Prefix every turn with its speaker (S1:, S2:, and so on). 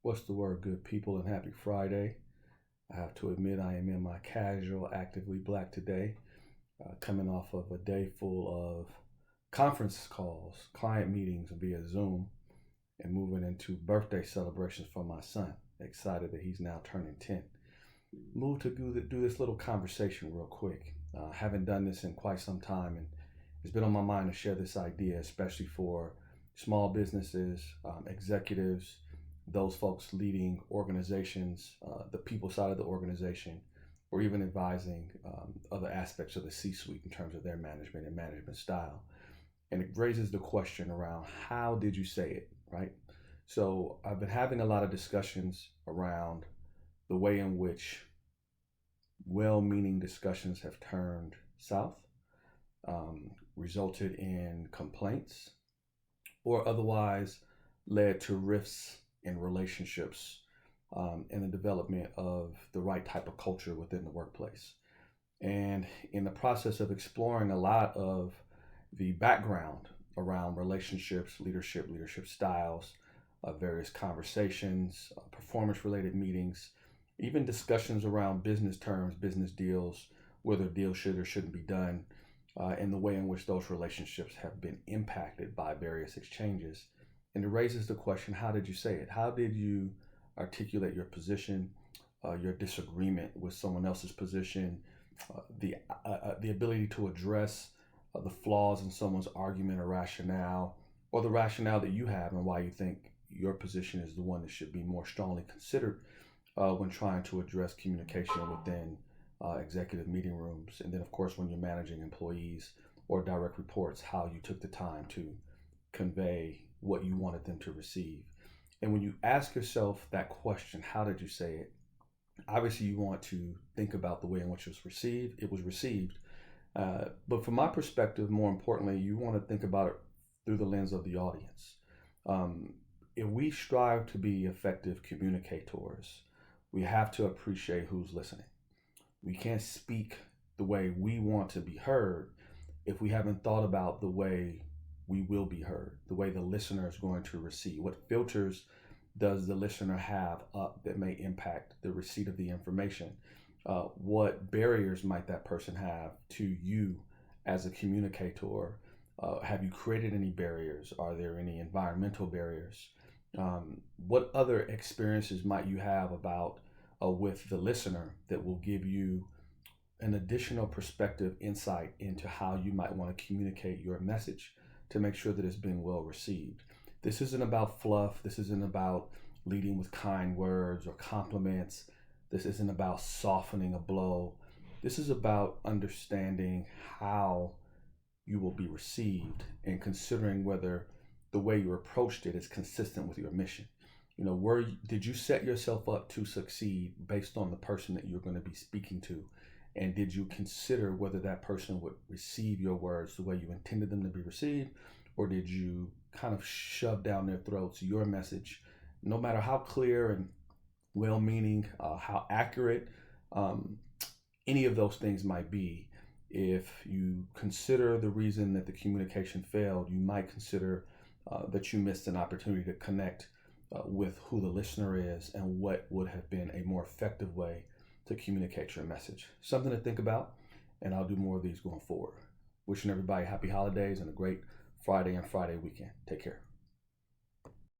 S1: What's the word, good people, and happy Friday. I have to admit, I am in my casual, actively black today, coming off of a day full of conference calls, client meetings via Zoom, and moving into birthday celebrations for my son. Excited that he's now turning 10. Move to do this little conversation real quick. Haven't done this in quite some time, and it's been on my mind to share this idea, especially for small businesses, executives, those folks leading organizations, the people side of the organization, or even advising other aspects of the C-suite in terms of their management and management style. And it raises the question around how did you say it, right? So I've been having a lot of discussions around the way in which well-meaning discussions have turned south, resulted in complaints, or otherwise led to rifts in relationships, and the development of the right type of culture within the workplace. And in the process of exploring a lot of the background around relationships, leadership styles, various conversations, performance related meetings, even discussions around business terms, business deals, whether deals should or shouldn't be done, and the way in which those relationships have been impacted by various exchanges. And it raises the question, how did you say it? How did you articulate your position, your disagreement with someone else's position, the ability to address the flaws in someone's argument or rationale, or the rationale that you have and why you think your position is the one that should be more strongly considered when trying to address communication within executive meeting rooms. And then, of course, when you're managing employees or direct reports, how you took the time to convey what you wanted them to receive. And when you ask yourself that question, how did you say it? Obviously, you want to think about the way in which it was received. But from my perspective, more importantly, you want to think about it through the lens of the audience. If we strive to be effective communicators, we have to appreciate who's listening. We can't speak the way we want to be heard if we haven't thought about the way we will be heard, the way the listener is going to receive. What filters does the listener have up that may impact the receipt of the information? What barriers might that person have to you as a communicator? Have you created any barriers? Are there any environmental barriers? What other experiences might you have about with the listener that will give you an additional perspective, insight into how you might want to communicate your message to make sure that it's being well received? This isn't about fluff. This isn't about leading with kind words or compliments. This isn't about softening a blow. This is about understanding how you will be received and considering whether the way you approached it is consistent with your mission. Did you set yourself up to succeed based on the person that you're going to be speaking to? And did you consider whether that person would receive your words the way you intended them to be received? Or did you kind of shove down their throats your message, no matter how clear and well meaning, how accurate any of those things might be? If you consider the reason that the communication failed, you might consider that you missed an opportunity to connect with who the listener is and what would have been a more effective way to communicate your message. Something to think about, and I'll do more of these going forward. Wishing everybody happy holidays and a great Friday and Friday weekend. Take care.